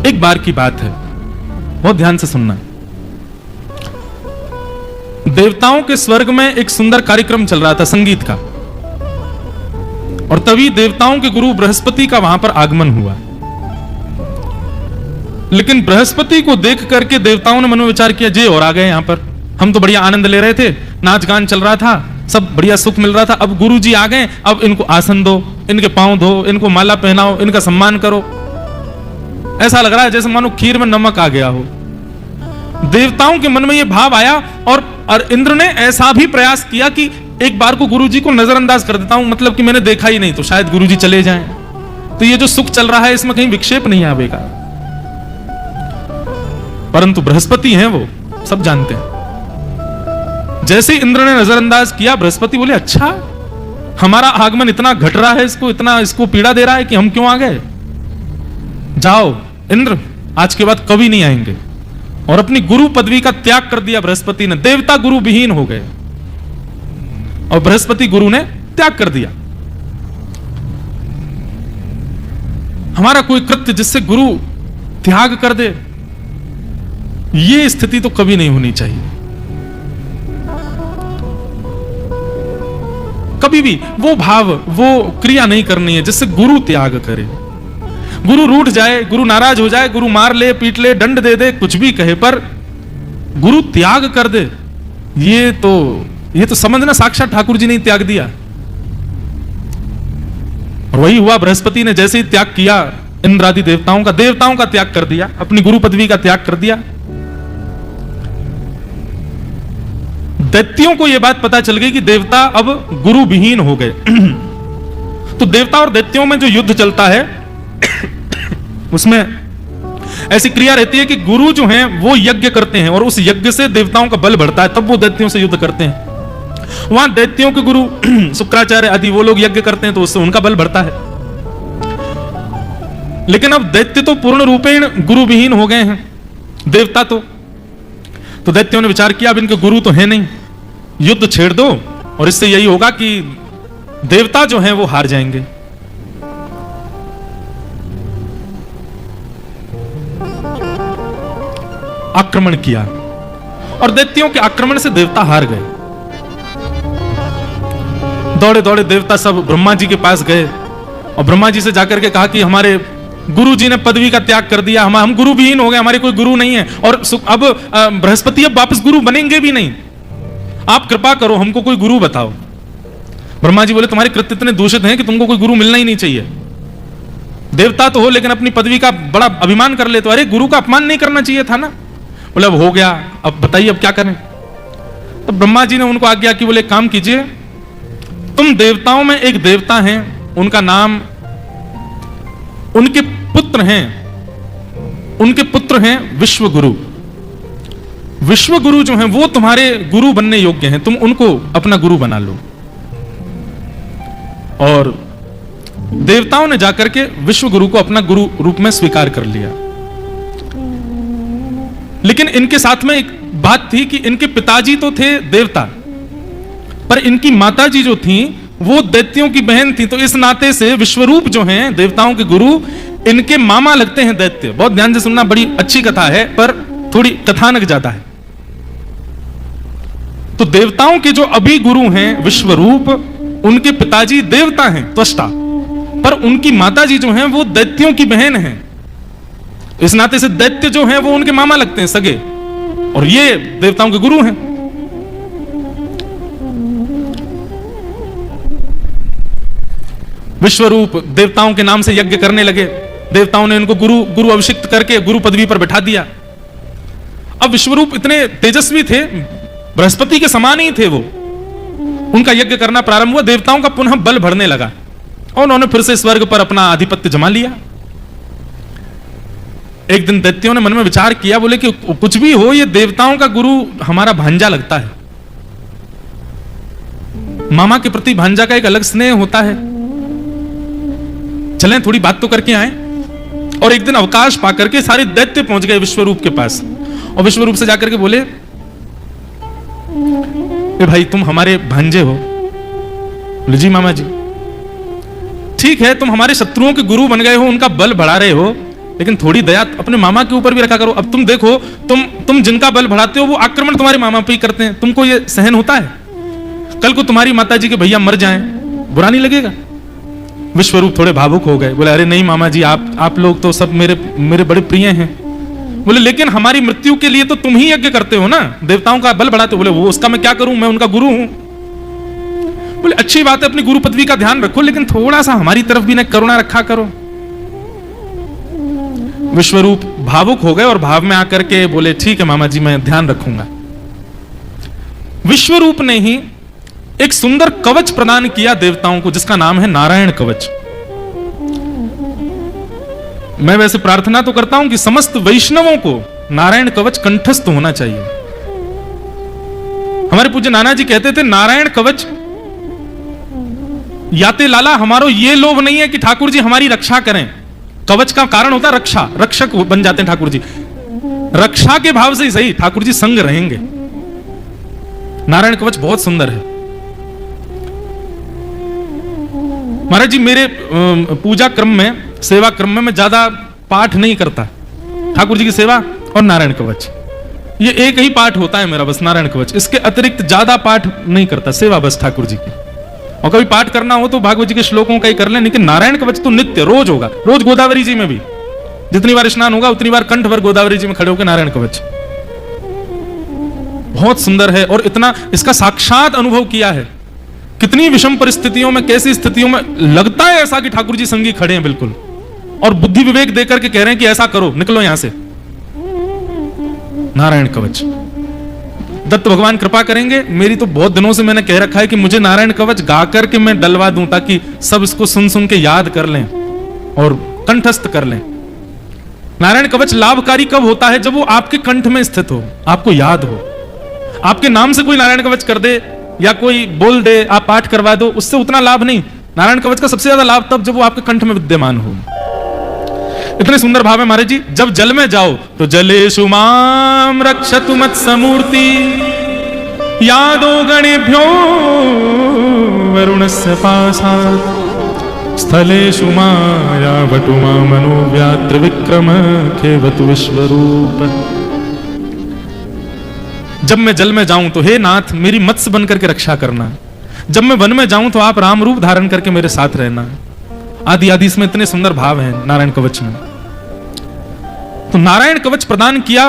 एक बार की बात है, बहुत ध्यान से सुनना। देवताओं के स्वर्ग में एक सुंदर कार्यक्रम चल रहा था संगीत का, और तभी देवताओं के गुरु बृहस्पति का वहां पर आगमन हुआ। लेकिन बृहस्पति को देख करके देवताओं ने मन में विचार किया, जे और आ गए यहां पर, हम तो बढ़िया आनंद ले रहे थे, नाच गान चल रहा था, सब बढ़िया सुख मिल रहा था, अब गुरु जी आ गए, अब इनको आसन दो, इनके पांव धो, इनको माला पहनाओ, इनका सम्मान करो। ऐसा लग रहा है जैसे मानो खीर में नमक आ गया हो। देवताओं के मन में यह भाव आया, और इंद्र ने ऐसा भी प्रयास किया कि एक बार को गुरु जी को नजरअंदाज कर देता हूं, मतलब कि मैंने देखा ही नहीं तो शायद गुरु जी चले जाएं, तो ये जो सुख चल रहा है इसमें कहीं विक्षेप नहीं आवेगा। परंतु बृहस्पति हैं, वो सब जानते हैं। जैसे इंद्र ने नजरअंदाज किया, बृहस्पति बोले, अच्छा हमारा आगमन इतना घट रहा है, इसको पीड़ा दे रहा है कि हम क्यों आ गए। जाओ इंद्र, आज के बाद कभी नहीं आएंगे। और अपनी गुरु पदवी का त्याग कर दिया बृहस्पति ने, देवता गुरु विहीन हो गए, और बृहस्पति गुरु ने त्याग कर दिया। हमारा कोई कृत्य जिससे गुरु त्याग कर दे, ये स्थिति तो कभी नहीं होनी चाहिए। कभी भी वो भाव, वो क्रिया नहीं करनी है जिससे गुरु त्याग करे। गुरु रूठ जाए, गुरु नाराज हो जाए, गुरु मार ले, पीट ले, दंड दे दे, कुछ भी कहे, पर गुरु त्याग कर दे, ये तो समझना साक्षात ठाकुर जी ने त्याग दिया। और वही हुआ, बृहस्पति ने जैसे ही त्याग किया इंद्र आदि देवताओं का त्याग कर दिया, अपनी गुरु पदवी का त्याग कर दिया। दैत्यों को यह बात पता चल गई कि देवता अब गुरु विहीन हो गए। तो देवता और दैत्यों में जो युद्ध चलता है उसमें ऐसी क्रिया रहती है कि गुरु जो हैं वो यज्ञ करते हैं, और उस यज्ञ से देवताओं का बल बढ़ता है, तब वो दैत्यों से युद्ध करते हैं। वहां दैत्यों के गुरु शुक्राचार्य आदि वो लोग यज्ञ करते हैं, तो उससे उनका बल बढ़ता है। लेकिन अब दैत्य तो पूर्ण रूपेण गुरु विहीन हो गए हैं, देवता तो दैत्यों ने विचार किया, अब इनके गुरु तो है नहीं, युद्ध छेड़ दो, और इससे यही होगा कि देवता जो हैं वो हार जाएंगे। आक्रमण किया, और दैत्यों के आक्रमण से देवता हार गए। दौड़े दौड़े देवता सब ब्रह्मा जी के पास गए, और ब्रह्मा जी से जाकर के कहा कि हमारे गुरु जी ने पदवी का त्याग कर दिया, हम गुरु विहीन हो गए, हमारे कोई गुरु नहीं है, और अब बृहस्पति अब वापस गुरु बनेंगे भी नहीं, आप कृपा करो, हमको कोई गुरु बताओ। ब्रह्मा जी बोले, तुम्हारे कृत्य इतने दूषित हैं कि तुमको कोई गुरु मिलना ही नहीं चाहिए। देवता तो हो लेकिन अपनी पदवी का बड़ा अभिमान कर ले, तो अरे गुरु का अपमान नहीं करना चाहिए था ना। बोले अब हो गया, अब बताइए अब क्या करें। तो ब्रह्मा जी ने उनको आज्ञा की, बोले काम कीजिए, तुम देवताओं में एक देवता हैं, उनका नाम, उनके पुत्र हैं विश्वगुरु। विश्वगुरु जो हैं वो तुम्हारे गुरु बनने योग्य हैं, तुम उनको अपना गुरु बना लो। और देवताओं ने जाकर के विश्वगुरु को अपना गुरु रूप में स्वीकार कर लिया। लेकिन इनके साथ में एक बात थी कि इनके पिताजी तो थे देवता, पर इनकी माताजी जो थी वो दैत्यों की बहन थी, तो इस नाते से विश्वरूप जो हैं देवताओं के गुरु, इनके मामा लगते हैं दैत्य। बहुत ध्यान से सुनना, बड़ी अच्छी कथा है पर थोड़ी कथानक ज्यादा है। तो देवताओं के जो अभी गुरु हैं विश्वरूप, उनके पिताजी देवता हैं, त्वष्टा, पर उनकी माताजी जो हैं वो दैत्यों की बहन हैं। इस नाते से दैत्य जो हैं वो उनके मामा लगते हैं सगे, और ये देवताओं के गुरु हैं। विश्वरूप देवताओं के नाम से यज्ञ करने लगे, देवताओं ने इनको गुरु अभिषिक्त करके गुरु पदवी पर बैठा दिया। अब विश्वरूप इतने तेजस्वी थे, बृहस्पति के समान ही थे वो, उनका यज्ञ करना प्रारंभ हुआ, देवताओं का पुनः बल बढ़ने लगा, और उन्होंने फिर से स्वर्ग पर अपना आधिपत्य जमा लिया। एक दिन दैत्यों ने मन में विचार किया, बोले कि कुछ भी हो, ये देवताओं का गुरु हमारा भांजा लगता है, मामा के प्रति भांजा का एक अलग स्नेह होता है, चलें थोड़ी बात तो करके आए। और एक दिन अवकाश पाकर के सारे दैत्य पहुंच गए विश्वरूप के पास, और विश्वरूप से जाकर के बोले, ए भाई तुम हमारे भांजे हो। बोले जी मामा जी। ठीक है, तुम हमारे शत्रुओं के गुरु बन गए हो, उनका बल बढ़ा रहे हो, लेकिन थोड़ी दया अपने मामा के ऊपर भी रखा करो। अब तुम देखो, तुम जिनका बल बढ़ाते हो वो आक्रमण तुम्हारे मामा पे ही करते हैं, तुमको ये सहन होता है? कल को तुम्हारी माताजी के भैया मर जाएं, बुरा नहीं लगेगा? विश्वरूप थोड़े भावुक हो गए, बोले अरे नहीं मामा जी, आप लोग तो सब मेरे बड़े प्रिय हैं। बोले लेकिन हमारी मृत्यु के लिए तो तुम ही यज्ञ करते हो ना, देवताओं का बल बढ़ाते हो। बोले वो उसका मैं क्या करूं, मैं उनका गुरु हूं। बोले अच्छी बात है, अपनी गुरु पदवी का ध्यान रखो, लेकिन थोड़ा सा हमारी तरफ भी ना करुणा रखा करो। विश्वरूप भावुक हो गए और भाव में आकर के बोले ठीक है मामा जी, मैं ध्यान रखूंगा। विश्वरूप ने ही एक सुंदर कवच प्रदान किया देवताओं को, जिसका नाम है नारायण कवच। मैं वैसे प्रार्थना तो करता हूं कि समस्त वैष्णवों को नारायण कवच कंठस्थ होना चाहिए। हमारे पूज्य नाना जी कहते थे, नारायण कवच याते लाला, हमारो ये लोभ नहीं है कि ठाकुर जी हमारी रक्षा करें। कवच का कारण होता है रक्षा, रक्षक बन जाते हैं ठाकुर जी। रक्षा के भाव से ही सही ठाकुर जी संग रहेंगे। नारायण कवच बहुत सुंदर है। महाराज जी, मेरे पूजा क्रम में, सेवा क्रम में मैं ज्यादा पाठ नहीं करता। ठाकुर जी की सेवा और नारायण कवच, ये एक ही पाठ होता है मेरा, बस नारायण कवच। इसके अतिरिक्त ज्यादा पाठ नहीं करता, सेवा बस ठाकुर जी की। और कभी पाठ करना हो तो भागवत जी के श्लोकों का ही कर लें, लेकिन नारायण कवच तो नित्य रोज होगा। रोज गोदावरी जी में भी जितनी बार स्नान होगा उतनी बार कंठ भर गोदावरी जी में खड़े होकर नारायण कवच। बहुत सुंदर है और इतना इसका साक्षात अनुभव किया है। कितनी विषम परिस्थितियों में, कैसी स्थितियों में लगता है ऐसा कि ठाकुर जी संगी खड़े हैं बिल्कुल, और बुद्धि विवेक देकर के कह रहे हैं कि ऐसा करो, निकलो यहां से। नारायण कवच दत्त भगवान कृपा करेंगे। मेरी तो बहुत दिनों से मैंने कह रखा है कि मुझे नारायण कवच गा करके मैं डलवा दूं, ताकि सब इसको सुन सुन के याद कर लें और कंठस्थ कर लें। नारायण कवच लाभकारी कब होता है? जब वो आपके कंठ में स्थित हो, आपको याद हो। आपके नाम से कोई नारायण कवच कर दे या कोई बोल दे, आप पाठ करवा दो, उससे उतना लाभ नहीं। नारायण कवच का सबसे ज्यादा लाभ तब जब वो आपके कंठ में विद्यमान हो। इतने सुंदर भाव है महाराज जी। जब जल में जाओ तो जलेषु माम रक्षतु मत्समूर्ति, यादो गणेभ्यो वरुणस्य पासात्, स्थलेषु माया वटु मामनो व्यात्र विक्रम खेवतु विश्वरूप। जब मैं जल में जाऊं तो हे नाथ मेरी मत्स्य बन करके रक्षा करना, जब मैं वन में जाऊं तो आप राम रूप धारण करके मेरे साथ रहना, आदि आदि। इसमें इतने सुंदर भाव हैं नारायण कवच में। तो नारायण कवच प्रदान किया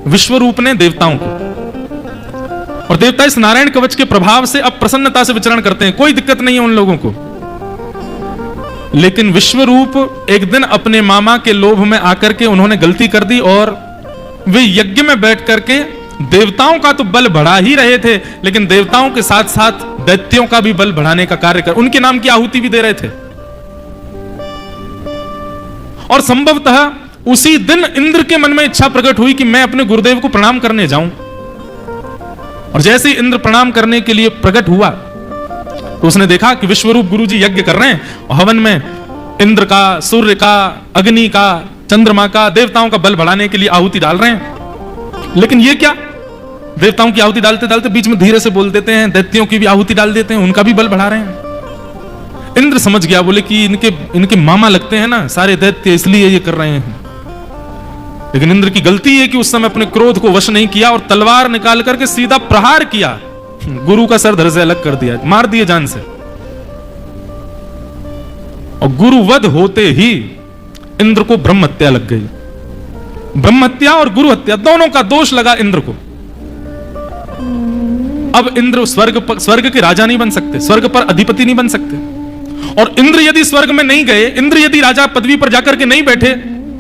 विश्वरूप ने देवताओं को, और देवता इस नारायण कवच के प्रभाव से अब प्रसन्नता से विचरण करते हैं, कोई दिक्कत नहीं है उन लोगों को। लेकिन विश्वरूप एक दिन अपने मामा के लोभ में आकर के उन्होंने गलती कर दी, और वे यज्ञ में बैठ करके देवताओं का तो बल बढ़ा ही रहे थे, लेकिन देवताओं के साथ साथ दैत्यों का भी बल बढ़ाने का कार्य कर, उनके नाम की आहुति भी दे रहे थे। और संभवतः उसी दिन इंद्र के मन में इच्छा प्रकट हुई कि मैं अपने गुरुदेव को प्रणाम करने जाऊं। और जैसे ही इंद्र प्रणाम करने के लिए प्रकट हुआ तो उसने देखा कि विश्वरूप गुरुजी यज्ञ कर रहे हैं, और हवन में इंद्र का, सूर्य का, अग्नि का, चंद्रमा का, देवताओं का बल बढ़ाने के लिए आहुति डाल रहे हैं। लेकिन ये क्या, देवताओं की आहुति डालते डालते बीच में धीरे से बोल देते हैं, दैत्यों की भी आहुति डाल देते हैं, उनका भी बल बढ़ा रहे हैं। इंद्र समझ गया, बोले कि इनके मामा लगते हैं ना सारे दैत्य, इसलिए ये कर रहे हैं। लेकिन इंद्र की गलती है कि उस समय अपने क्रोध को वश नहीं किया और तलवार निकाल करके सीधा प्रहार किया, गुरु का सर धड़ से अलग कर दिया, मार दिए जान से। और गुरुवध होते ही इंद्र को ब्रह्म हत्या लग गई। ब्रह्म हत्या और गुरु हत्या दोनों का दोष लगा इंद्र को। अब इंद्र स्वर्ग के राजा नहीं बन सकते, स्वर्ग पर अधिपति नहीं बन सकते। और इंद्र यदि स्वर्ग में नहीं गए, इंद्र यदि राजा पदवी पर जाकर के नहीं बैठे,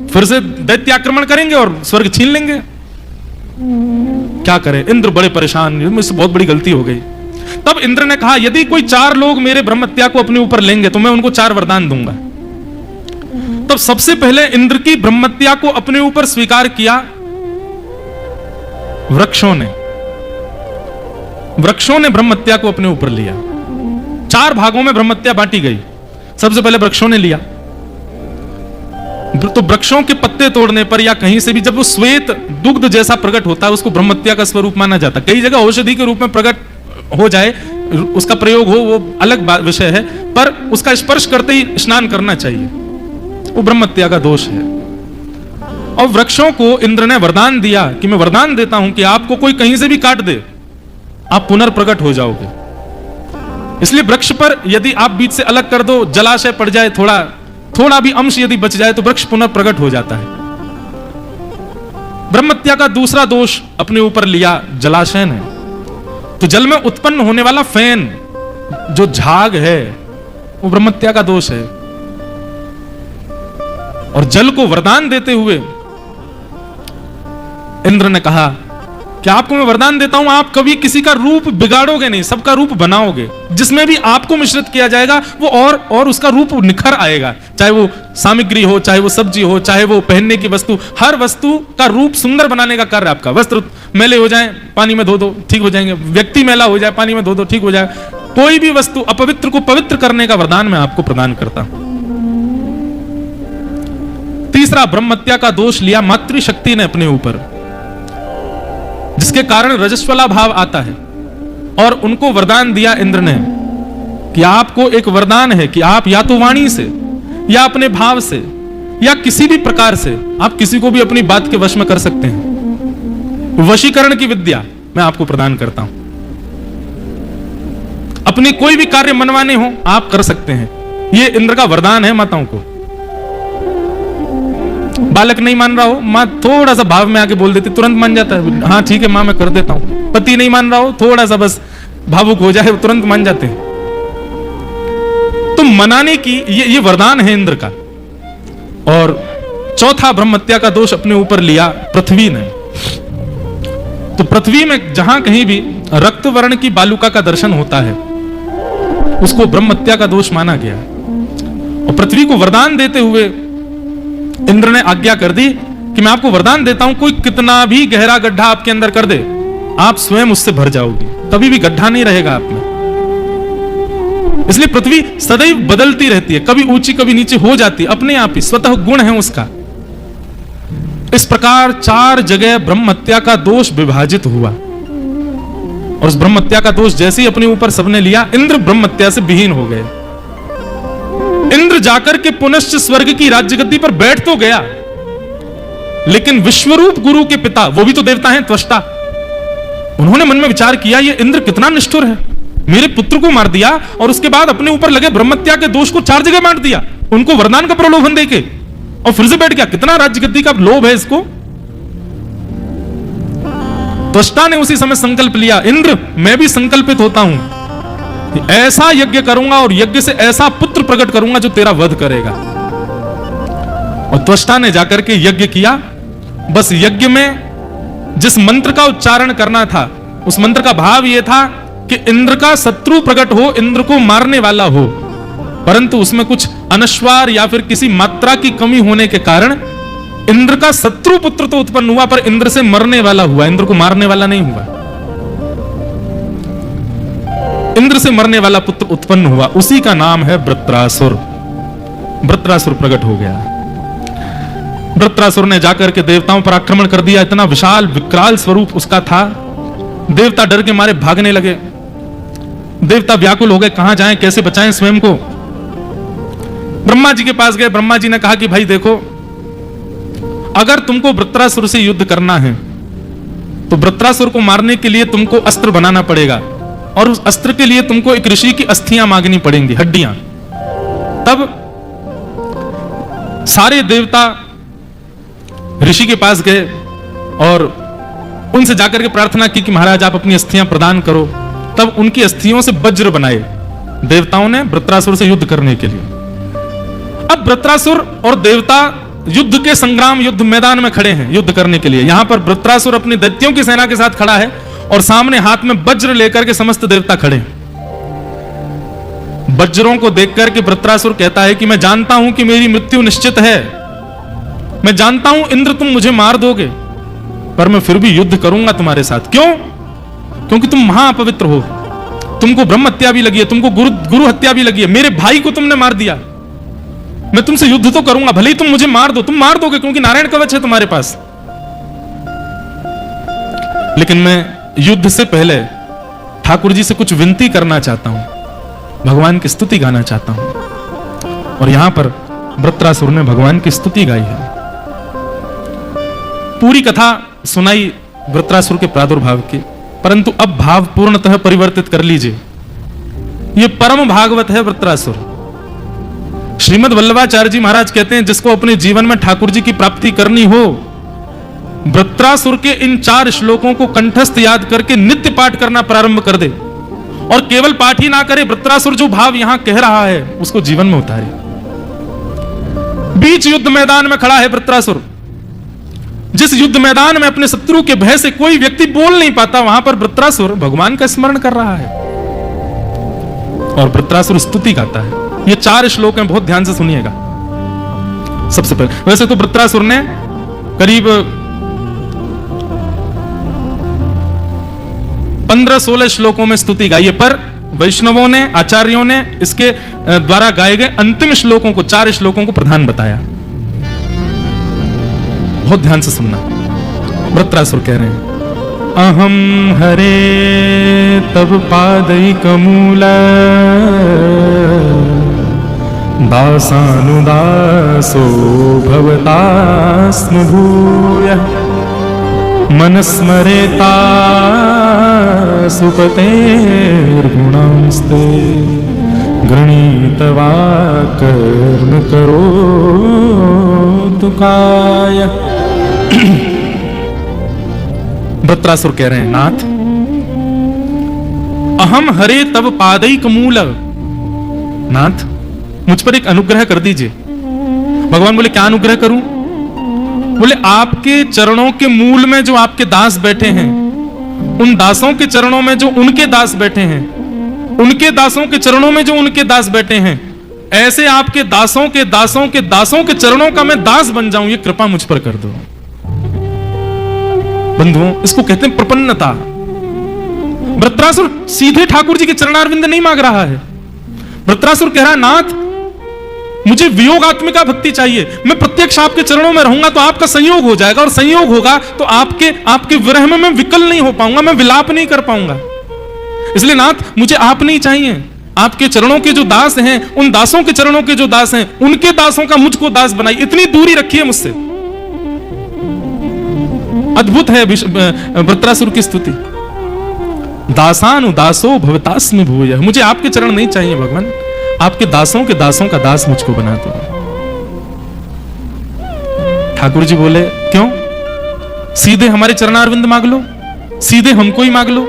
फिर से दैत्य आक्रमण करेंगे और स्वर्ग छीन लेंगे। क्या करें? इंद्र बड़े परेशान, मुझसे बहुत बड़ी गलती हो गई। तब इंद्र ने कहा, यदि कोई 4 लोग मेरे ब्रह्म हत्या को अपने ऊपर लेंगे तो मैं उनको 4 वरदान दूंगा। तब सबसे पहले इंद्र की ब्रह्म हत्या को अपने ऊपर स्वीकार किया वृक्षों ने। वृक्षों ने ब्रह्म हत्या को अपने ऊपर लिया। 4 भागों में ब्रह्म हत्या बांटी गई। सबसे पहले वृक्षों ने लिया। तो वृक्षों के पत्ते तोड़ने पर या कहीं से भी जब वो श्वेत दुग्ध जैसा प्रकट होता है, उसको ब्रह्म हत्या का स्वरूप माना जाता है। कई जगह औषधि के रूप में प्रकट हो जाए, उसका प्रयोग हो, वो अलग विषय है, पर उसका स्पर्श करते ही स्नान करना चाहिए, वो ब्रह्म हत्या का दोष है। और वृक्षों को इंद्र ने वरदान दिया कि मैं वरदान देता हूं कि आपको कोई कहीं से भी काट दे, आप पुनर्प्रकट हो जाओगे। इसलिए वृक्ष पर यदि आप बीच से अलग कर दो, जलाशय पड़ जाए, थोड़ा भी अंश यदि बच जाए, तो वृक्ष पुनर्प्रकट हो जाता है। ब्रह्मत्या का दूसरा दोष अपने ऊपर लिया जलाशय ने। तो जल में उत्पन्न होने वाला फैन, जो झाग है, वो ब्रह्मत्या का दोष है। और जल को वरदान देते हुए इंद्र ने कहा कि आपको मैं वरदान देता हूं, आप कभी किसी का रूप बिगाड़ोगे नहीं, सबका रूप बनाओगे। जिसमें भी आपको मिश्रित किया जाएगा वो और उसका रूप निखर आएगा। चाहे वो सामग्री हो, चाहे वो सब्जी हो, चाहे वो पहनने की वस्तु, हर वस्तु का रूप सुंदर बनाने का कार्य आपका। वस्त्र मैले हो जाए, पानी में धो दो, ठीक हो जाएंगे। व्यक्ति मैला हो जाए, पानी में धो दो, ठीक हो जाए। कोई भी वस्तु अपवित्र को पवित्र करने का वरदान मैं आपको प्रदान करता हूं। तीसरा, ब्रह्मत्या का दोष लिया मातृशक्ति ने अपने ऊपर, जिसके कारण रजस्वला भाव आता है। और उनको वरदान दिया इंद्र ने कि आपको एक वरदान है कि आप या तो वाणी से या अपने भाव से या किसी भी प्रकार से आप किसी को भी अपनी बात के वश में कर सकते हैं। वशीकरण की विद्या मैं आपको प्रदान करता हूं। अपने कोई भी कार्य मनवाने हो आप कर सकते हैं। यह इंद्र का वरदान है माताओं को। बालक नहीं मान रहा हो, मां थोड़ा सा भाव में आके बोल देती, तुरंत मान जाता है, हाँ ठीक है मां मैं कर देता हूं। पति नहीं मान रहा हो, थोड़ा सा बस भावुक हो जाए, तुरंत मान जाते हैं। तो मनाने की ये वरदान है इंद्र का। और चौथा, ब्रह्मत्या का दोष अपने ऊपर लिया पृथ्वी ने। तो पृथ्वी में जहां कहीं भी रक्त वर्ण की बालुका का दर्शन होता है, उसको ब्रह्मत्या का दोष माना गया। और पृथ्वी को वरदान देते हुए इंद्र ने आज्ञा कर दी कि मैं आपको वरदान देता हूं, कोई कितना भी गहरा गड्ढा आपके अंदर कर दे, आप स्वयं उससे भर जाओगी, कभी भी गड्ढा नहीं रहेगा आप में। इसलिए पृथ्वी सदैव बदलती रहती है, कभी ऊंची कभी नीचे हो जाती है, अपने आप ही स्वतः गुण है उसका। इस प्रकार 4 जगह ब्रह्मत्या का दोष विभाजित हुआ। और उस ब्रह्मत्या का दोष जैसे ही अपने ऊपर सबने लिया, इंद्र ब्रह्मत्या से विहीन हो गए। इंद्र जाकर के पुनश्च स्वर्ग की राज्य गद्दी पर बैठ तो गया, लेकिन विश्वरूप गुरु के पिता, वो भी तो देवता हैं, त्वष्टा, उन्होंने मन में विचार किया ये इंद्र कितना निष्ठुर है, मेरे पुत्र को मार दिया और उसके बाद अपने ऊपर लगे ब्रह्मत्या के दोष को 4 जगह बांट दिया, उनको वरदान का प्रलोभन देके, और फिर से बैठ गया। कितना राज्य गद्दी का लोभ है इसको। त्वष्टा ने उसी समय संकल्प लिया, इंद्र मैं भी संकल्पित होता हूं, ऐसा यज्ञ करूंगा और यज्ञ से ऐसा पुत्र प्रकट करूंगा जो तेरा वध करेगा। और त्वष्टा ने जाकर के यज्ञ किया। बस यज्ञ में जिस मंत्र का उच्चारण करना था, उस मंत्र का भाव यह था कि इंद्र का शत्रु प्रकट हो, इंद्र को मारने वाला हो, परंतु उसमें कुछ अनश्वार या फिर किसी मात्रा की कमी होने के कारण इंद्र का शत्रु पुत्र तो उत्पन्न हुआ, पर इंद्र से मरने वाला हुआ, इंद्र को मारने वाला नहीं हुआ। इंद्र से मरने वाला पुत्र उत्पन्न हुआ, उसी का नाम है वृत्रासुर। वृत्रासुर प्रकट हो गया। वृत्रासुर ने जाकर के देवताओं पर आक्रमण कर दिया। इतना विशाल विकराल स्वरूप उसका था, देवता डर के मारे भागने लगे। देवता व्याकुल हो गए, कहां जाएं, कैसे बचाएं स्वयं को। ब्रह्मा जी के पास गए। ब्रह्मा जी ने कहा कि भाई देखो, अगर तुमको वृत्रासुर से युद्ध करना है तो वृत्रासुर को मारने के लिए तुमको अस्त्र बनाना पड़ेगा, और उस अस्त्र के लिए तुमको एक ऋषि की अस्थियां मांगनी पड़ेंगी, हड्डियां। तब सारे देवता ऋषि के पास गए और उनसे जाकर के प्रार्थना की कि महाराज आप अपनी अस्थियां प्रदान करो। तब उनकी अस्थियों से वज्र बनाए देवताओं ने वृत्रासुर से युद्ध करने के लिए। अब वृत्रासुर और देवता युद्ध के संग्राम युद्ध मैदान में खड़े हैं युद्ध करने के लिए। यहां पर वृत्रासुर अपनी दैत्यों की सेना के साथ खड़ा है और सामने हाथ में वज्र लेकर के समस्त देवता खड़े हैं। वज्रों को देखकर के वृत्रासुर कहता है कि मैं जानता हूं कि मेरी मृत्यु निश्चित है, मैं जानता हूं इंद्र तुम मुझे मार दोगे, पर मैं फिर भी युद्ध करूंगा तुम्हारे साथ। क्यों? क्योंकि तुम महाअपवित्र हो, तुमको ब्रह्म हत्या भी लगी है, तुमको गुरु हत्या भी लगी है, मेरे भाई को तुमने मार दिया, मैं तुमसे युद्ध तो करूंगा, भले ही तुम मुझे मार दो, तुम मार दोगे क्योंकि नारायण कवच है तुम्हारे पास, लेकिन मैं युद्ध से पहले ठाकुर जी से कुछ विनती करना चाहता हूं, भगवान की स्तुति गाना चाहता हूं। और यहां पर वृत्रासुर ने भगवान की स्तुति गाई है। पूरी कथा सुनाई वृत्रासुर के प्रादुर्भाव की, परंतु अब भाव पूर्णतः परिवर्तित कर लीजिए। ये परम भागवत है वृत्रासुर। श्रीमद् वल्लभाचार्य जी महाराज कहते हैं, जिसको अपने जीवन में ठाकुर जी की प्राप्ति करनी हो, वृत्रासुर के इन 4 श्लोकों को कंठस्थ याद करके नित्य पाठ करना प्रारंभ कर दे, और केवल पाठ ही ना करे, वृत्रासुर जो भाव यहां कह रहा है उसको जीवन में उतारे। बीच युद्ध मैदान में खड़ा है वृत्रासुर, जिस युद्ध मैदान में अपने शत्रु के भय से कोई व्यक्ति बोल नहीं पाता, वहां पर वृत्रासुर भगवान का स्मरण कर रहा है और वृत्रासुर स्तुति गाता है। ये 4 श्लोक हैं, बहुत ध्यान से सुनिएगा। सबसे पहले, वैसे तो वृत्रासुर ने करीब 15-16 श्लोकों में स्तुति गाई है, पर वैष्णवों ने, आचार्यों ने इसके द्वारा गाए गए अंतिम श्लोकों को, 4 श्लोकों को प्रधान बताया। बहुत ध्यान से सुनना। वृत्रासुर कह रहे हैं, अहम हरे तब पादैकमूल दासानुदासो भवतास्म भूयः मनस्मरेता सुपतेर्गुणांस्ते गृणीतवा कर्म करोतु काय। वृत्रासुर कह रहे हैं, नाथ अहम हरे तब पादैकमूल, नाथ मुझ पर एक अनुग्रह कर दीजिए। भगवान बोले, क्या अनुग्रह करूं? बोले, आपके चरणों के मूल में जो आपके दास बैठे हैं, उन दासों के चरणों में जो उनके दास बैठे हैं, उनके दासों के चरणों में जो उनके दास बैठे हैं, ऐसे आपके दासों के दासों के दासों के चरणों का मैं दास बन जाऊं, ये कृपा मुझ पर कर दो। बंधुओं, इसको कहते हैं प्रपन्नता। वृत्रासुर सीधे ठाकुर जी के चरणारविंद नहीं मांग रहा है। वृत्रासुर कह रहा है, नाथ मुझे वियोगात्मिका भक्ति चाहिए, मैं प्रत्यक्ष आपके चरणों में रहूंगा तो आपका संयोग हो जाएगा, और संयोग होगा तो आपके विरह में मैं विकल नहीं हो पाऊंगा, मैं विलाप नहीं कर पाऊंगा। इसलिए नाथ मुझे आप नहीं चाहिए, आपके चरणों के जो दास हैं, उन दासों के चरणों के जो दास हैं, उनके दासों का मुझको दास बनाइए, इतनी दूरी रखिए मुझसे। अद्भुत है वृत्रासुर की स्तुति। दासानुदासो भवतास्म भूयः, मुझे आपके चरण नहीं चाहिए भगवान, आपके दासों के दासों का दास मुझको बना दो। ठाकुर जी बोले, क्यों? सीधे हमारे चरणारविंद मांग लो, सीधे हमको ही मांग लो,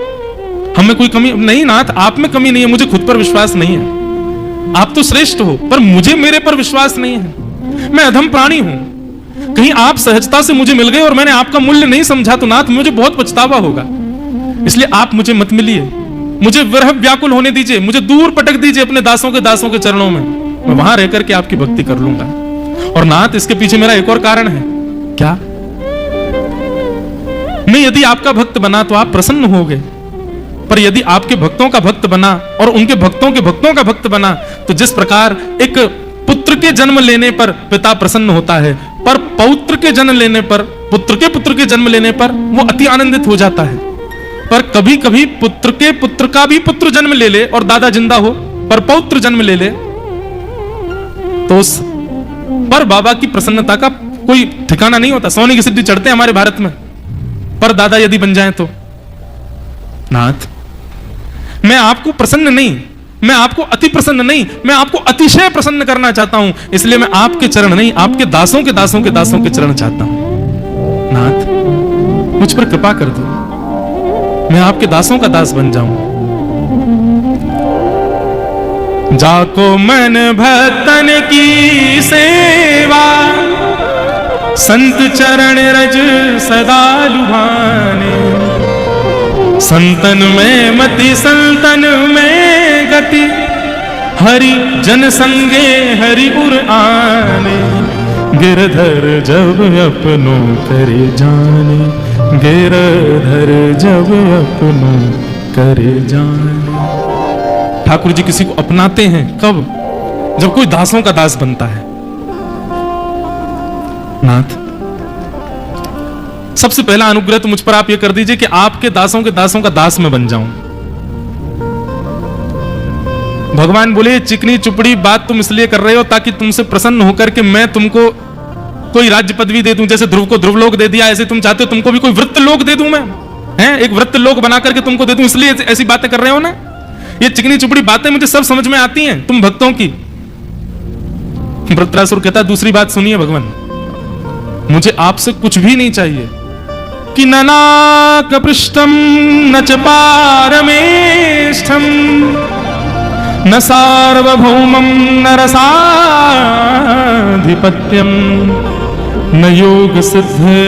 हमें कोई कमी नहीं। नाथ आप में कमी नहीं है, मुझे खुद पर विश्वास नहीं है, आप तो श्रेष्ठ हो, पर मुझे मेरे पर विश्वास नहीं है, मैं अधम प्राणी हूं। कहीं आप सहजता से मुझे मिल गए और मैंने आपका मूल्य नहीं समझा तो नाथ मुझे बहुत पछतावा होगा। इसलिए आप मुझे मत मिलिए, मुझे विरह व्याकुल होने दीजिए, मुझे दूर पटक दीजिए अपने दासों के चरणों में, मैं वहां रहकर के आपकी भक्ति कर लूंगा। और नाथ इसके पीछे मेरा एक और कारण है। क्या? मैं यदि आपका भक्त बना तो आप प्रसन्न होगे, पर यदि आपके भक्तों का भक्त बना और उनके भक्तों के भक्तों का भक्त बना, तो जिस प्रकार एक पुत्र के जन्म लेने पर पिता प्रसन्न होता है, पर पौत्र के जन्म लेने पर, पुत्र के जन्म लेने पर वो अति आनंदित हो जाता है। पर कभी कभी पुत्र के पुत्र का भी पुत्र जन्म ले ले और दादा जिंदा हो, पर पौत्र जन्म ले ले, तो उस पर बाबा की प्रसन्नता का कोई ठिकाना नहीं होता। सोने की सिद्धि चढ़ते हैं हमारे भारत में, पर दादा यदि बन जाए तो। नाथ मैं आपको प्रसन्न नहीं, मैं आपको अति प्रसन्न नहीं, मैं आपको अतिशय प्रसन्न करना चाहता हूं, इसलिए मैं आपके चरण नहीं, आपके दासों के दासों के दासों के चरण चाहता हूं। नाथ मुझ पर कृपा कर दो, मैं आपके दासों का दास बन जाऊं। जाको मन भक्तन की सेवा, संत चरण रज सदा लुभाने, संतन में मति संतन में गति, हरि जन संगे हरि उर आने, गिरधर जब अपनों करे जाने, गिरधर जब अपनों करे जाने। ठाकुर जी किसी को अपनाते हैं कब? जब कोई दासों का दास बनता है। नाथ सबसे पहला अनुग्रह तो मुझ पर आप ये कर दीजिए कि आपके दासों के दासों का दास मैं बन जाऊं। भगवान बोले, चिकनी चुपड़ी बात तुम इसलिए कर रहे हो ताकि तुमसे प्रसन्न होकर के मैं तुमको कोई राज्य पदवी दे दूं, जैसे ध्रुव को ध्रुवलोक दे दिया, ऐसे तुम चाहते हो तुमको भी कोई वृत्त लोक दे दूं मैं, हैं? एक वृत्त लोक बना करके तुमको दे दूं, इसलिए ऐसी बातें कर रहे हो ना? ये चिकनी चुपड़ी बातें मुझे सब समझ में आती हैं तुम भक्तों की। वृत्रासुर कहता दूसरी बात सुनिए भगवान, मुझे आपसे कुछ भी नहीं चाहिए कि न नाकपृष्ठम न च पारमेष्ठम न सार्वभौमं न रसाधिपत्यम न योग सिद्धे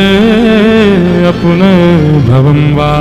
अपुनर्भवं वा।